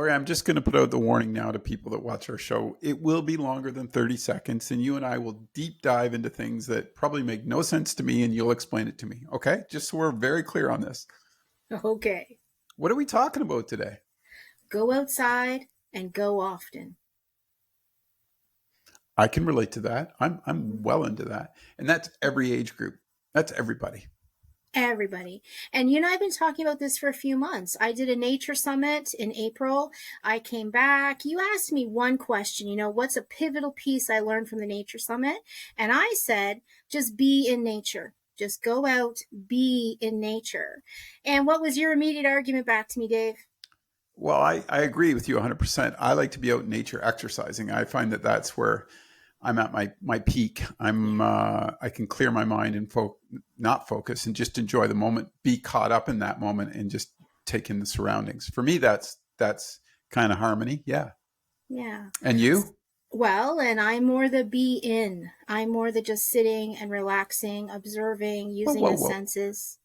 Lori, I'm just going to put out the warning now to people that watch our show. It will be longer than 30 seconds, and you and I will deep dive into things that probably make no sense to me, and you'll explain it to me. Okay? Just so we're very clear on this. Okay. What are we talking about today? Go outside and go often. I can relate to that. I'm well into that. And that's every age group. That's everybody. Everybody. And I've been talking about this for a few months. I did a nature summit in April. I came back. You asked me one question, what's a pivotal piece I learned from the nature summit? And I said, just be in nature. Just go out, be in nature. And what was your immediate argument back to me, Dave? Well, I agree with you 100%. I like to be out in nature exercising. I find that that's where I'm at my peak. I can clear my mind and not focus and just enjoy the moment, be caught up in that moment and just take in the surroundings. For me, that's kind of harmony. Yeah. Yeah. And you? Well, and I'm more the be in. I'm more the just sitting and relaxing, observing, using the senses.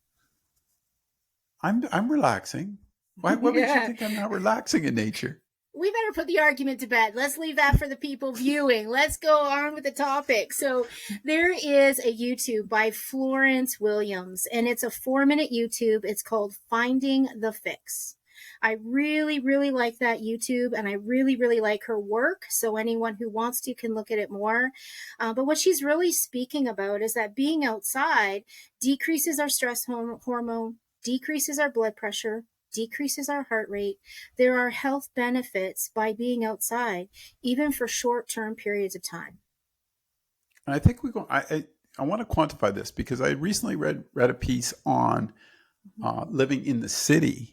I'm relaxing. What makes you think I'm not relaxing in nature? We better put the argument to bed. Let's leave that for the people viewing. Let's go on with the topic. So there is a YouTube by Florence Williams, and it's a 4-minute YouTube. It's called Finding the Fix. I really, really like that YouTube, and I really, really like her work. So anyone who wants to can look at it more. But what she's really speaking about is that being outside decreases our stress hormone, decreases our blood pressure, decreases our heart rate. There are health benefits by being outside, even for short-term periods of time. And I think I want to quantify this because I recently read a piece on living in the city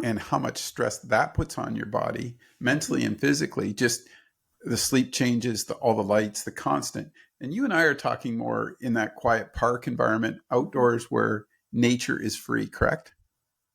and how much stress that puts on your body mentally and physically. Just the sleep changes, all the lights, the constant. And you and I are talking more in that quiet park environment, outdoors where nature is free, correct?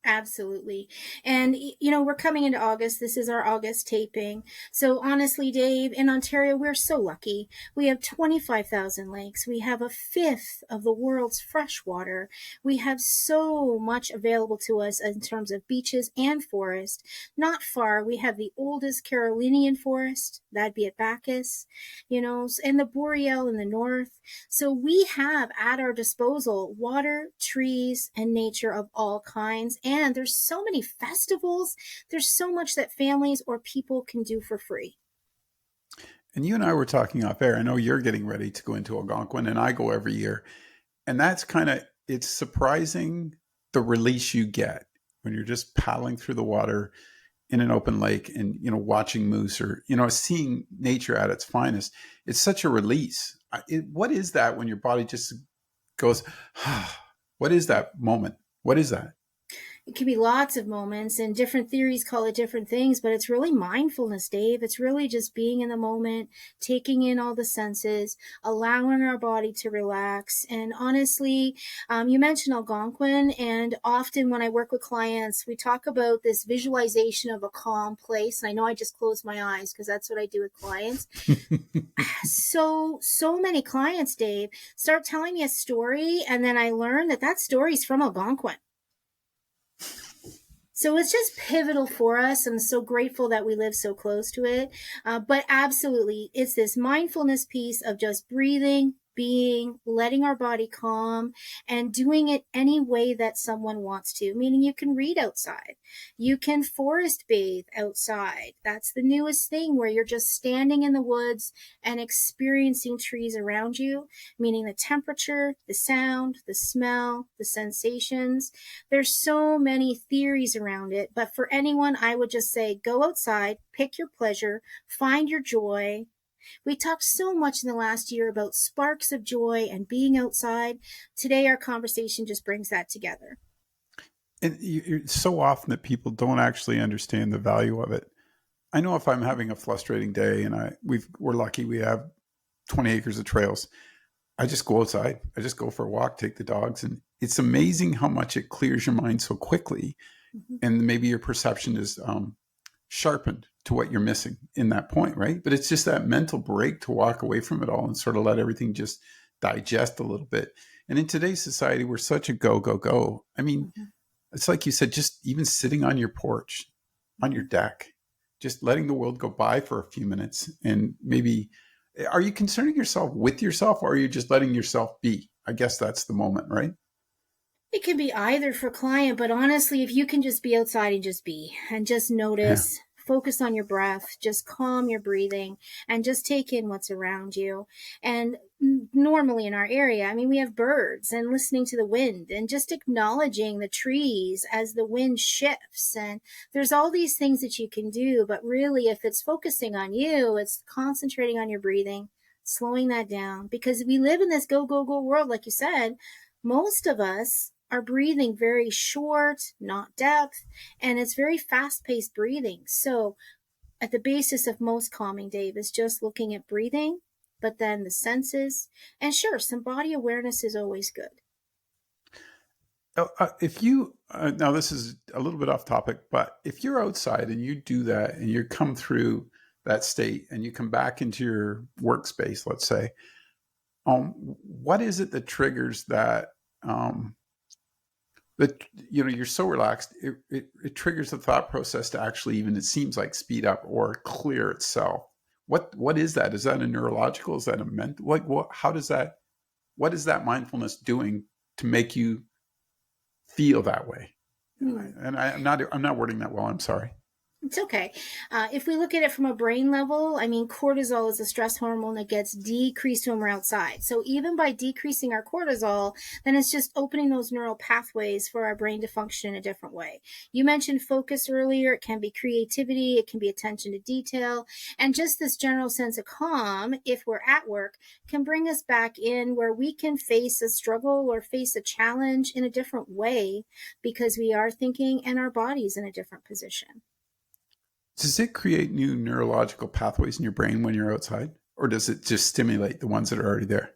Absolutely. And, we're coming into August. This is our August taping. So honestly, Dave, in Ontario, we're so lucky. We have 25,000 lakes. We have a fifth of the world's fresh water. We have so much available to us in terms of beaches and forest. Not far, we have the oldest Carolinian forest. That'd be at Bacchus, and the Boreal in the north. So we have at our disposal water, trees, and nature of all kinds. And there's so many festivals. There's so much that families or people can do for free. And you and I were talking off air. I know you're getting ready to go into Algonquin, and I go every year. And that's it's surprising the release you get when you're just paddling through the water in an open lake and, watching moose or, seeing nature at its finest. It's such a release. What is that when your body just goes, what is that moment? What is that? It can be lots of moments, and different theories call it different things, but it's really mindfulness, Dave. It's really just being in the moment, taking in all the senses, allowing our body to relax. And honestly, you mentioned Algonquin, and often when I work with clients, we talk about this visualization of a calm place. And I know I just closed my eyes because that's what I do with clients. So many clients, Dave, start telling me a story, and then I learn that story is from Algonquin. So it's just pivotal for us. I'm so grateful that we live so close to it. But absolutely, it's this mindfulness piece of just breathing, being, letting our body calm, and doing it any way that someone wants to. Meaning you can read outside. You can forest bathe outside. That's the newest thing where you're just standing in the woods and experiencing trees around you, meaning the temperature, the sound, the smell, the sensations. There's so many theories around it, but for anyone, I would just say go outside, pick your pleasure, find your joy. We talked so much in the last year about sparks of joy and being outside. Today, our conversation just brings that together. And it's so often that people don't actually understand the value of it. I know if I'm having a frustrating day and we're lucky we have 20 acres of trails, I just go outside. I just go for a walk, take the dogs. And it's amazing how much it clears your mind so quickly. Mm-hmm. And maybe your perception is sharpened to what you're missing in that point, right? But it's just that mental break to walk away from it all and sort of let everything just digest a little bit. And in today's society, we're such a go, go, go. I mean, It's like you said, just even sitting on your porch, on your deck, just letting the world go by for a few minutes. And maybe, are you concerning yourself with yourself, or are you just letting yourself be? I guess that's the moment, right? It can be either for client, but honestly, if you can just be outside and just be and just Yeah. notice, focus on your breath, just calm your breathing and just take in what's around you. And normally in our area, I mean, we have birds and listening to the wind and just acknowledging the trees as the wind shifts. And there's all these things that you can do, but really, if it's focusing on you, it's concentrating on your breathing, slowing that down because we live in this go, go, go world, like you said. Most of us are breathing very short, not depth, and it's very fast paced breathing. So, at the basis of most calming, Dave, is just looking at breathing, but then the senses. And sure, some body awareness is always good. If you, now this is a little bit off topic, but if you're outside and you do that and you come through that state and you come back into your workspace, let's say, what is it that triggers that? That you're so relaxed, it triggers the thought process to actually, even it seems like, speed up or clear itself. What is that? Is that a neurological? Is that a mental? How does that? What is that mindfulness doing to make you feel that way? And I'm not wording that well. I'm sorry. It's okay. If we look at it from a brain level, I mean, cortisol is a stress hormone that gets decreased when we're outside. So even by decreasing our cortisol, then it's just opening those neural pathways for our brain to function in a different way. You mentioned focus earlier. It can be creativity. It can be attention to detail. And just this general sense of calm, if we're at work, can bring us back in where we can face a struggle or face a challenge in a different way because we are thinking and our body's in a different position. Does it create new neurological pathways in your brain when you're outside, or does it just stimulate the ones that are already there?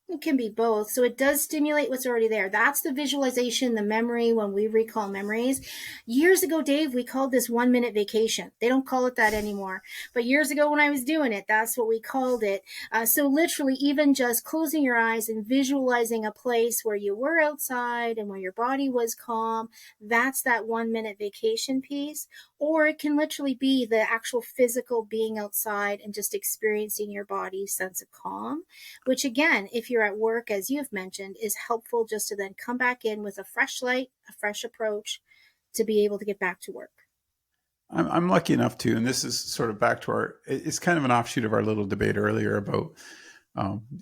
It can be both. So it does stimulate what's already there. That's the visualization, the memory when we recall memories. Years ago, Dave, we called this 1 minute vacation. They don't call it that anymore. But years ago when I was doing it, that's what we called it. So literally, even just closing your eyes and visualizing a place where you were outside and where your body was calm, that's that 1 minute vacation piece. Or it can literally be the actual physical being outside and just experiencing your body's sense of calm, which again, if you're at work, as you've mentioned, is helpful just to then come back in with a fresh light, a fresh approach to be able to get back to work. I'm lucky enough to, and this is sort of back to it's kind of an offshoot of our little debate earlier about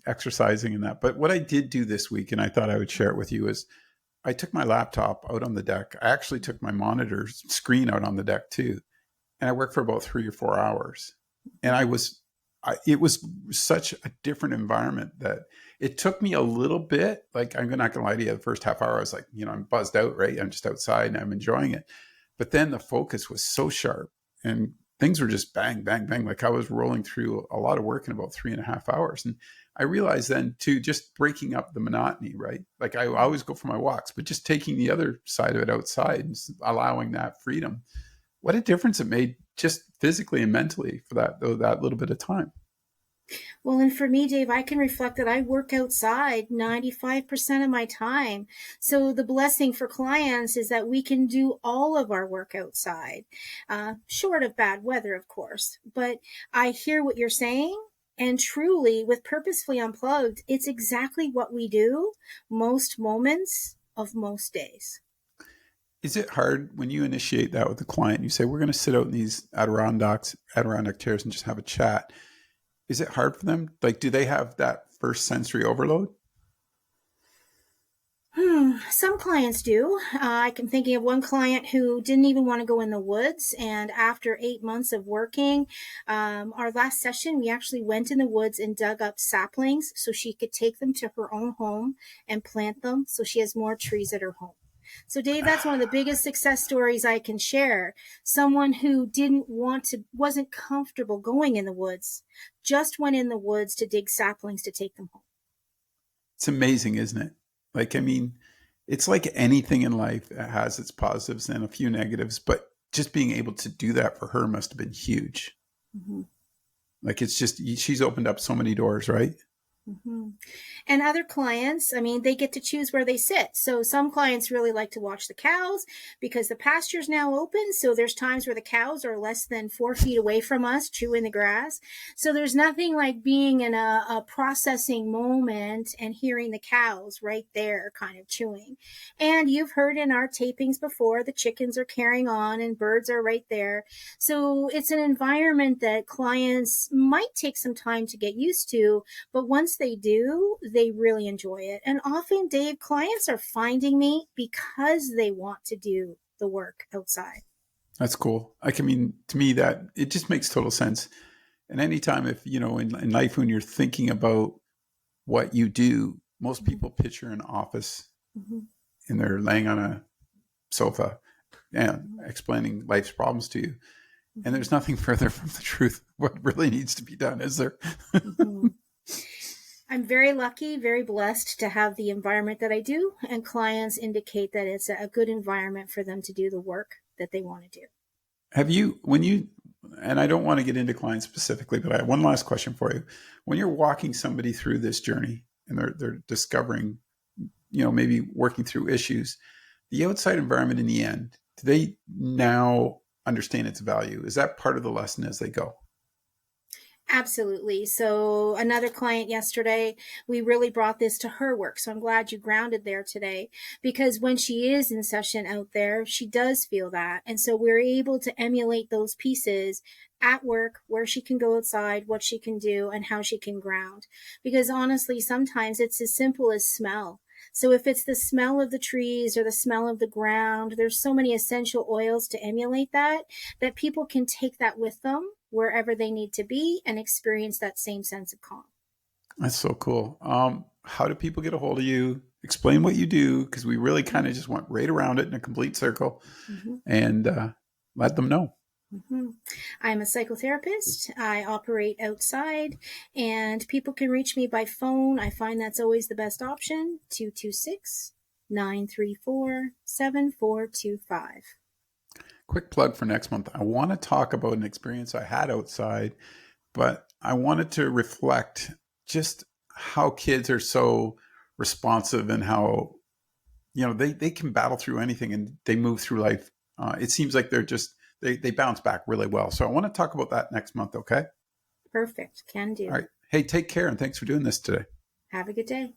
exercising and that. But what I did do this week, and I thought I would share it with you, is I took my laptop out on the deck. I actually took my monitor screen out on the deck too. And I worked for about 3 or 4 hours. And it was such a different environment that it took me a little bit. Like, I'm not going to lie to you, the first half hour, I was like, I'm buzzed out, right? I'm just outside and I'm enjoying it. But then the focus was so sharp and things were just bang, bang, bang. Like, I was rolling through a lot of work in about 3.5 hours. And I realized then too, just breaking up the monotony, right? Like, I always go for my walks, but just taking the other side of it outside and allowing that freedom. What a difference it made just physically and mentally for that little bit of time. Well, and for me, Dave, I can reflect that I work outside 95% of my time. So the blessing for clients is that we can do all of our work outside, short of bad weather, of course. But I hear what you're saying. And truly, with Purposefully Unplugged, it's exactly what we do most moments of most days. Is it hard when you initiate that with the client? You say, we're going to sit out in these Adirondack chairs and just have a chat. Is it hard for them? Like, do they have that first sensory overload? Some clients do. I'm thinking of one client who didn't even want to go in the woods. And after 8 months of working, our last session, we actually went in the woods and dug up saplings so she could take them to her own home and plant them so she has more trees at her home. So Dave, that's one of the biggest success stories I can share. Someone who wasn't comfortable going in the woods, just went in the woods to dig saplings to take them home. It's amazing, isn't it? Like, I mean, it's like anything in life that has its positives and a few negatives, but just being able to do that for her must have been huge. Mm-hmm. Like, it's just, she's opened up so many doors, right? Mhm. And other clients, I mean, they get to choose where they sit. So some clients really like to watch the cows because the pasture's now open. So there's times where the cows are less than 4 feet away from us chewing the grass. So there's nothing like being in a processing moment and hearing the cows right there kind of chewing. And you've heard in our tapings before, the chickens are carrying on and birds are right there. So it's an environment that clients might take some time to get used to, but once they do, they really enjoy it. And often, Dave, clients are finding me because they want to do the work outside. That's cool. Like, I mean, to me, that it just makes total sense. And anytime, if you know, in life, when you're thinking about what you do, most people picture an office Mm-hmm. and they're laying on a sofa and Mm-hmm. explaining life's problems to you. And Mm-hmm. there's nothing further from the truth. What really needs to be done, is there? Mm-hmm. I'm very lucky, very blessed to have the environment that I do, and clients indicate that it's a good environment for them to do the work that they want to do. Have you, when you, and I don't want to get into clients specifically, but I have one last question for you. When you're walking somebody through this journey and they're discovering, you know, maybe working through issues, the outside environment in the end, do they now understand its value? Is that part of the lesson as they go? Absolutely. So, another client yesterday, we really brought this to her work. So, I'm glad you grounded there today because when she is in session out there, she does feel that. And so, we're able to emulate those pieces at work, where she can go outside, what she can do, and how she can ground. Because honestly, sometimes it's as simple as smell. So, if it's the smell of the trees or the smell of the ground, there's so many essential oils to emulate that, that people can take that with them wherever they need to be and experience that same sense of calm. That's so cool. How do people get a hold of you? Explain what you do, because we really kind of just went right around it in a complete circle, Mm-hmm. and let them know. Mm-hmm. I'm a psychotherapist. I operate outside, and people can reach me by phone. I find that's always the best option, 226-934-7425. Quick plug for next month. I want to talk about an experience I had outside, but I wanted to reflect just how kids are so responsive and how, you know, they can battle through anything and they move through life. It seems like they're just, they bounce back really well. So I want to talk about that next month. Okay. Perfect. Can All do. right. Hey, take care. And thanks for doing this today. Have a good day.